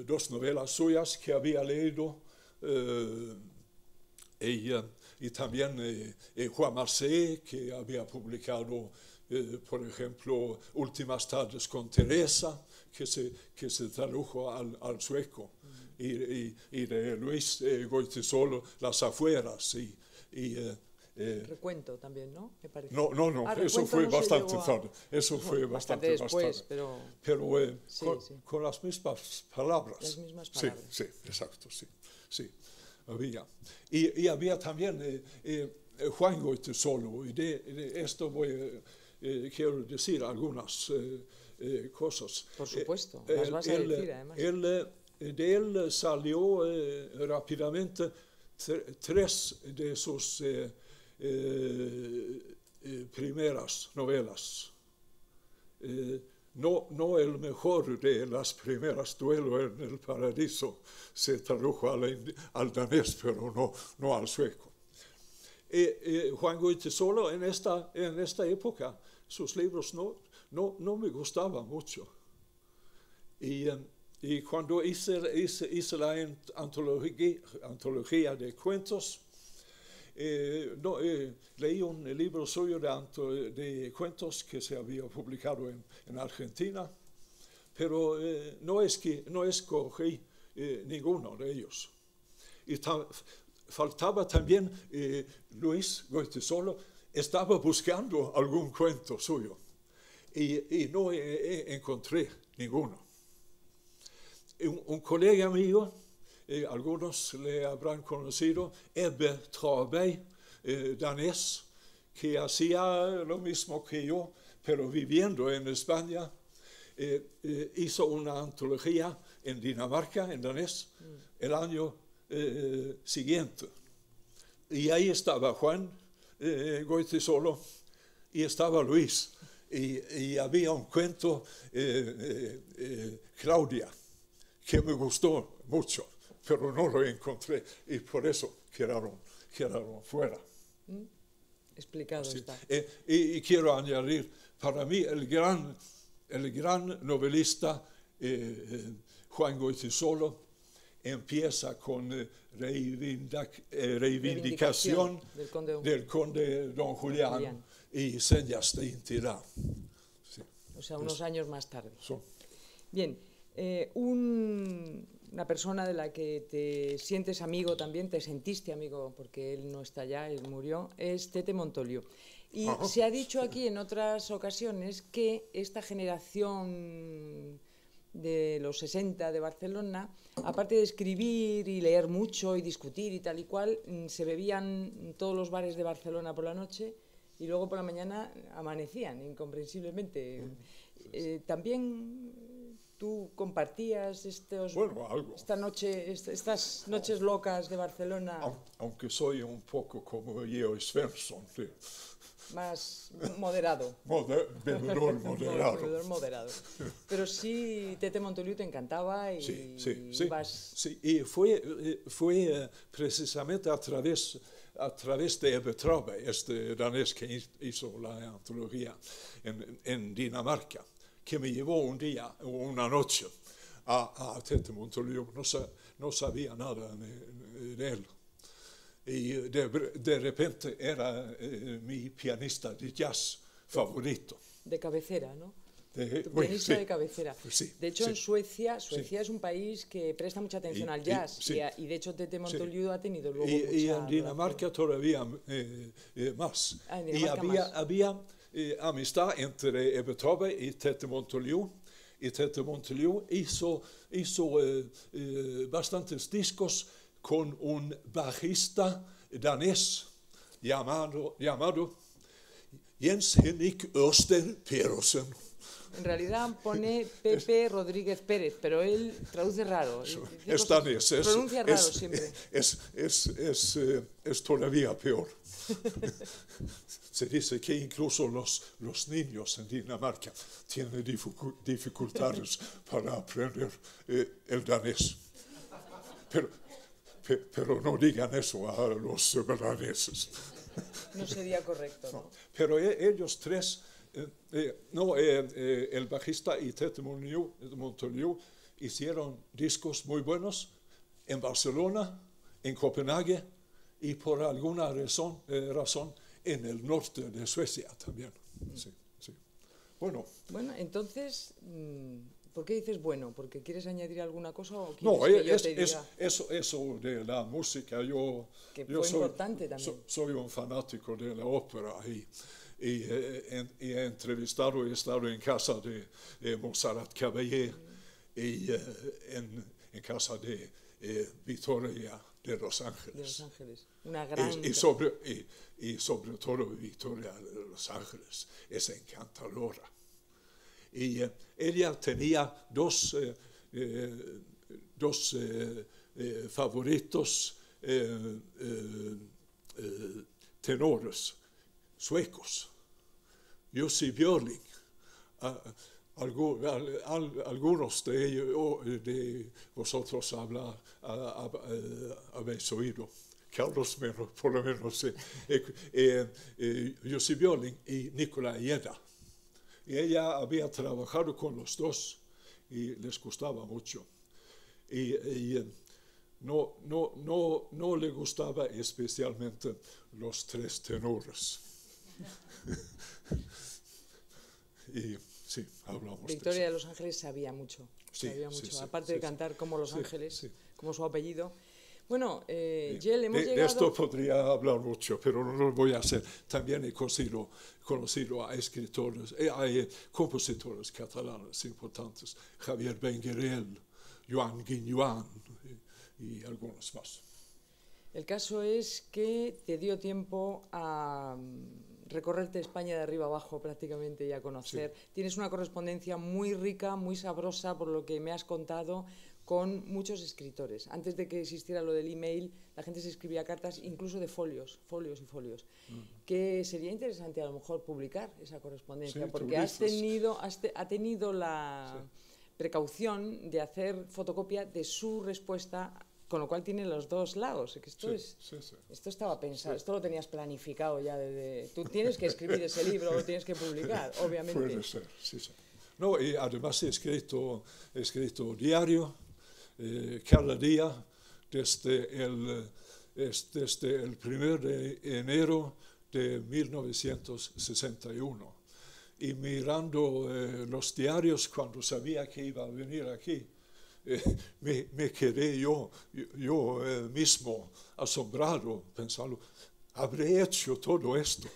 dos novelas suyas que había leído, y también Juan Marcé, que había publicado, por ejemplo, Últimas tardes con Teresa, que se tradujo al sueco, y de Luis Goytisolo, Las afueras, Recuento también, ¿no? Me parece. No, eso fue bastante tarde. Eso fue bastante después, tarde. pero sí, con las mismas palabras. Las mismas palabras. Sí, exacto, sí. Había. Y había también Juan Goytisolo, y de esto quiero decir algunas cosas. Por supuesto, las vas a decir además. De él salió rápidamente tres de sus primeras novelas. No el mejor de las primeras, Duelo en el Paraíso, se tradujo al danés, pero no al sueco. Juan Goytisolo en esta época, sus libros no me gustaban mucho. Y cuando hice la antología de cuentos, leí un libro suyo de cuentos que se había publicado en Argentina, pero no escogí ninguno de ellos. Y faltaba también Luis Goytisolo, estaba buscando algún cuento suyo y no encontré ninguno. Un colega mío, algunos le habrán conocido, Ebbe Traberg, danés, que hacía lo mismo que yo, pero viviendo en España, hizo una antología en Dinamarca, en danés, el año siguiente. Y ahí estaba Juan Goytisolo y estaba Luis. Y había un cuento, Claudia, que me gustó mucho, pero no lo encontré y por eso quedaron fuera. Explicado está. Y quiero añadir, para mí el gran novelista Juan Goytisolo empieza con reivindicación del conde Don Julián y Señas de Intimidad. Sí. O sea, unos años más tarde. Bien. Una persona de la que te sientes amigo también, te sentiste amigo, porque él no está ya, él murió, es Tete Montoliu. Y se ha dicho aquí en otras ocasiones que esta generación de los 60 de Barcelona, aparte de escribir y leer mucho y discutir y tal y cual, se bebían en todos los bares de Barcelona por la noche y luego por la mañana amanecían, incomprensiblemente. También... ¿Tú compartías estas noches locas de Barcelona? Aunque soy un poco como Georg Svensson. Sí. Más moderado. Bebedor moderado. Bebedor moderado. Pero sí, Tete Montoliu te encantaba y Sí, y fue precisamente a través de Ebbe Traberg, este danés que hizo la antología en Dinamarca, que me llevó un día o una noche a Tete Montoliu. No sabía nada de él. Y de repente era mi pianista de jazz favorito. De cabecera, ¿no? Pianista de cabecera. De hecho, en Suecia es un país que presta mucha atención al jazz y de hecho Tete Montoliu ha tenido luego mucha y en Dinamarca todavía más. Y había amistad entre Ebbe Traberg y Tete Montoliu. Y Tete Montoliu hizo bastantes discos con un bajista danés llamado Jens Henrik Øster Pedersen. En realidad pone Pepe Rodríguez Pérez, pero él traduce raro. Es danés. Pronuncia raro siempre. Es todavía peor. Se dice que incluso los niños en Dinamarca tienen dificultades para aprender el danés. Pero no digan eso a los daneses. No sería correcto, ¿no? Pero ellos tres, el bajista y Tete Montoliu hicieron discos muy buenos en Barcelona, en Copenhague y por alguna razón en el norte de Suecia también. Sí. Bueno, entonces ¿Por qué dices bueno? ¿Porque quieres añadir alguna cosa o quieres No, que yo te diga eso de la música, yo fue importante también? soy un fanático de la ópera y he entrevistado, he estado en casa de Montserrat Caballé y en casa de Victoria de Los Ángeles. De Los Ángeles, una gran... Y sobre todo Victoria de Los Ángeles es encantadora. Y ella tenía dos favoritos tenores suecos, Jussi Björling. Algunos de ellos, de vosotros habéis oído, Carlos menos, por lo menos, Jussi Björling y Nicolai Jedda. Y ella había trabajado con los dos y les gustaba mucho. Y no le gustaba especialmente los tres tenores. Y sí, hablamos Victoria de de Los Ángeles sabía mucho. Sí, sabía mucho. sí, Aparte de cantar como Los Ángeles, como su apellido. Bueno, Jel, hemos llegado... De esto podría hablar mucho, pero no lo voy a hacer. También he conocido a escritores, a compositores catalanes importantes, Javier Benguerel, Joan Guiñuán y algunos más. El caso es que te dio tiempo a recorrerte España de arriba abajo prácticamente y a conocer. Sí. Tienes una correspondencia muy rica, muy sabrosa, por lo que me has contado, con muchos escritores. Antes de que existiera lo del email, la gente se escribía cartas incluso de folios y folios, que sería interesante a lo mejor publicar esa correspondencia, porque ha tenido la precaución de hacer fotocopia de su respuesta, con lo cual tiene los dos lados. Que esto estaba pensado, esto lo tenías planificado ya desde... Tú tienes que escribir ese libro, lo tienes que publicar, obviamente. Puede ser, sí. No, y además he escrito diario, cada día, desde el 1 de enero de 1961. Y mirando los diarios cuando sabía que iba a venir aquí, me quedé yo mismo asombrado, pensando, ¿habré hecho todo esto?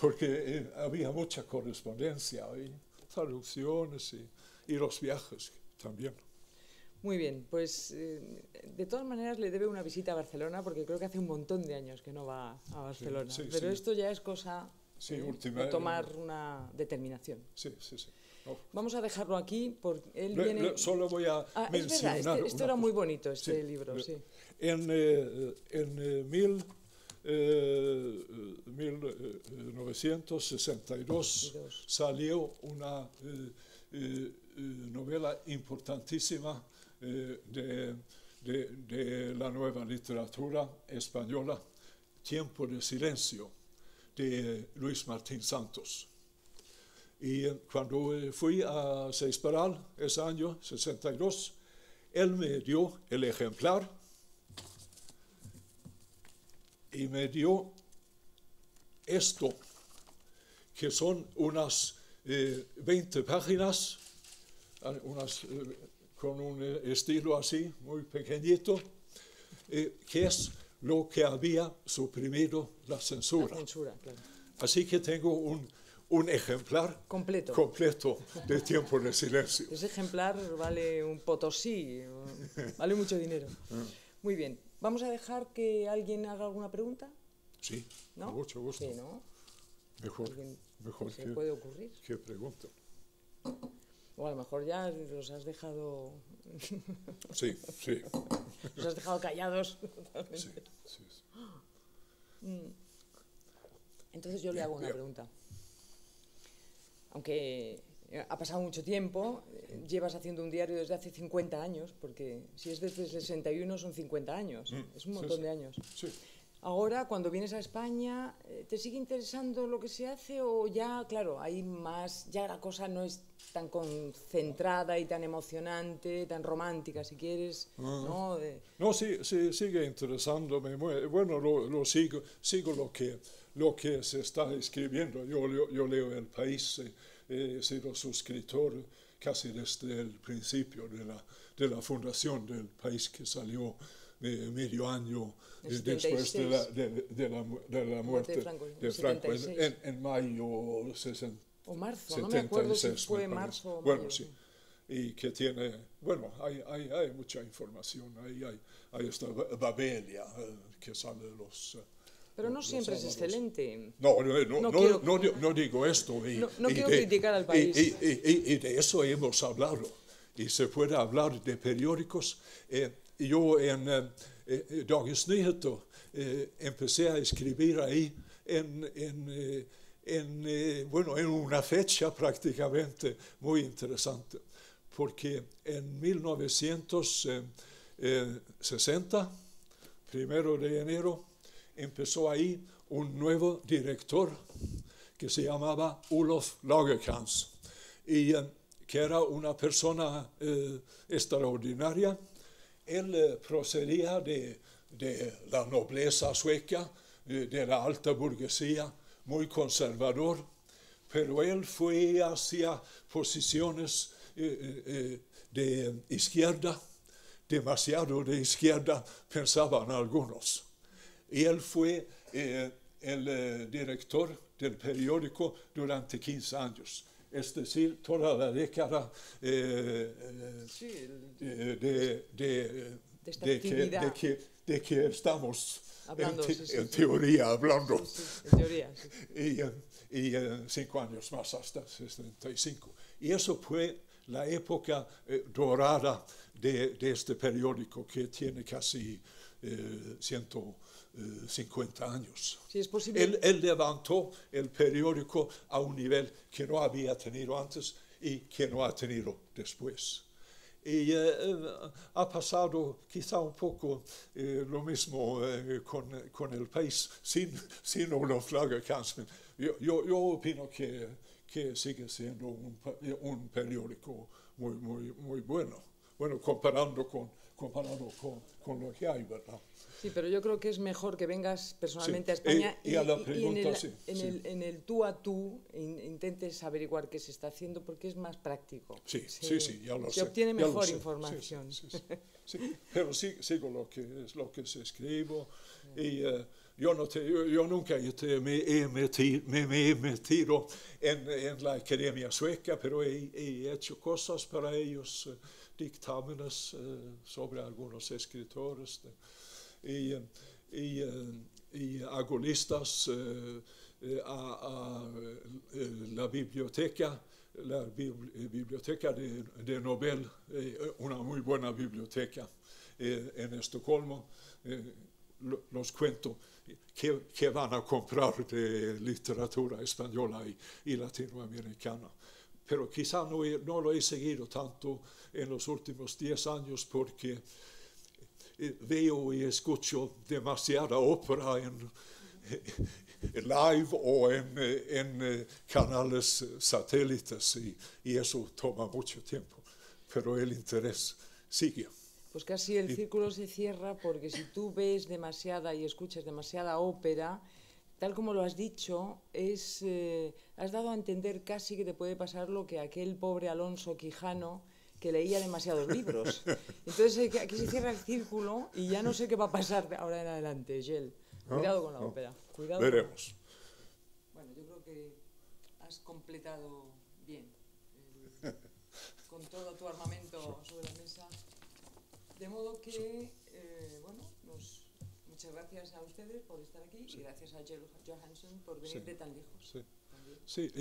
Porque había mucha correspondencia y traducciones y los viajes también. Muy bien, pues de todas maneras le debe una visita a Barcelona, porque creo que hace un montón de años que no va a Barcelona. Pero esto ya es cosa de tomar una determinación. Sí. No. Vamos a dejarlo aquí, porque él viene... Solo voy a mencionar... Es verdad, esto era muy bonito, este libro, sí. En 1962 salió una novela importantísima de la nueva literatura española, Tiempo de silencio, de Luis Martín Santos. Y cuando fui a Sesperal, ese año, 62, él me dio el ejemplar y me dio esto, que son unas 20 páginas, con un estilo así, muy pequeñito, que es lo que había suprimido la censura. La censura, claro. Así que tengo un ejemplar completo de Tiempo de silencio. Ese ejemplar vale un potosí, vale mucho dinero. Muy bien. ¿Vamos a dejar que alguien haga alguna pregunta? Sí, ¿no? Con mucho gusto. Sí, ¿no? Mejor ¿Se puede ocurrir? ¿Qué pregunta? O a lo mejor ya los has dejado... Sí. Los has dejado callados. Sí. Entonces yo le hago una pregunta. Aunque ha pasado mucho tiempo, llevas haciendo un diario desde hace 50 años, porque si es desde el 61 son 50 años, es un montón de años. Sí. Ahora, cuando vienes a España, ¿te sigue interesando lo que se hace o ya, claro, hay más, ya la cosa no es tan concentrada y tan emocionante, tan romántica, si quieres, ¿no? No, sí, sigue interesándome. Bueno, sigo lo que se está escribiendo. Yo leo El País he sido suscriptor casi desde el principio de la fundación del país, que salió medio año después de la muerte de Franco, en mayo 60. O marzo, no me acuerdo si fue marzo o mayo. Bueno, sí. Y que tiene, bueno, hay mucha información, hay esta Babelia que sale de los... Pero no siempre es excelente. No digo esto. No quiero criticar al país. Y de eso hemos hablado. Y se puede hablar de periódicos. Yo en Dagens Nyheter empecé a escribir ahí en una fecha prácticamente muy interesante. Porque en 1960, 1 de enero, empezó ahí un nuevo director que se llamaba Olof Lagercrantz, y que era una persona extraordinaria. Él procedía de la nobleza sueca, de la alta burguesía, muy conservador, pero él fue hacia posiciones de izquierda, demasiado de izquierda, pensaban algunos. Y él fue el director del periódico durante 15 años. Es decir, toda la década de que estamos hablando, en teoría hablando. En teoría, sí. Y 5 años más, hasta 65. Y eso fue la época dorada de este periódico, que tiene casi 150 años. Sí, es posible. Él levantó el periódico a un nivel que no había tenido antes y que no ha tenido después. Y ha pasado quizá un poco lo mismo con el país, sin Olof Lagercrantz. Yo opino que sigue siendo un periódico muy bueno. Bueno, comparando con lo que hay, ¿verdad? Sí, pero yo creo que es mejor que vengas personalmente a España y en el tú a tú intentes averiguar qué se está haciendo, porque es más práctico. Sí, ya lo sé. Se obtiene mejor información. Sí, pero sigo lo que se escribo. Y yo nunca me he metido en la Academia Sueca, pero he hecho cosas para ellos, dictámenes sobre algunos escritores, y hago listas a la biblioteca de Nobel, una muy buena biblioteca en Estocolmo. Los cuento que van a comprar de literatura española y latinoamericana. Pero quizá no lo he seguido tanto en los últimos 10 años, porque veo y escucho demasiada ópera en live o en canales satélites, y eso toma mucho tiempo, pero el interés sigue. Pues casi el círculo se cierra, porque si tú ves demasiada y escuchas demasiada ópera, tal como lo has dicho, has dado a entender casi que te puede pasar lo que aquel pobre Alonso Quijano, que leía demasiados libros. Entonces aquí se cierra el círculo y ya no sé qué va a pasar ahora en adelante, Gel. Cuidado con la ópera. Cuidado. Veremos. Bueno, yo creo que has completado bien, con todo tu armamento sobre la mesa. De modo que, muchas gracias a ustedes por estar aquí, y gracias a Kjell Johansen por venir de tan lejos. Sí,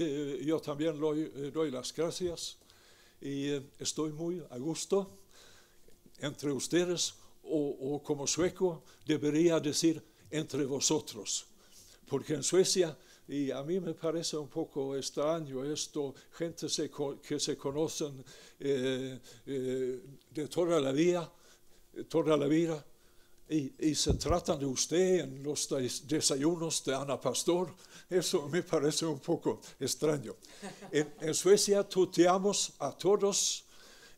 yo también doy las gracias, y estoy muy a gusto entre ustedes, o como sueco debería decir entre vosotros, porque en Suecia, y a mí me parece un poco extraño esto, gente que se conocen de toda la vida, y se tratan de usted en los desayunos de Ana Pastor. Eso me parece un poco extraño. En Suecia tuteamos a todos,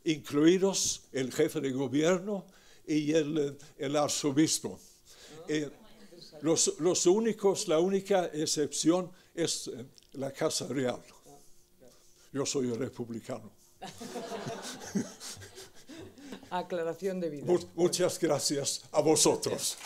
incluidos el jefe de gobierno y el arzobispo. La única excepción es la Casa Real. Yo soy republicano. Aclaración de vida. Muchas gracias a vosotros.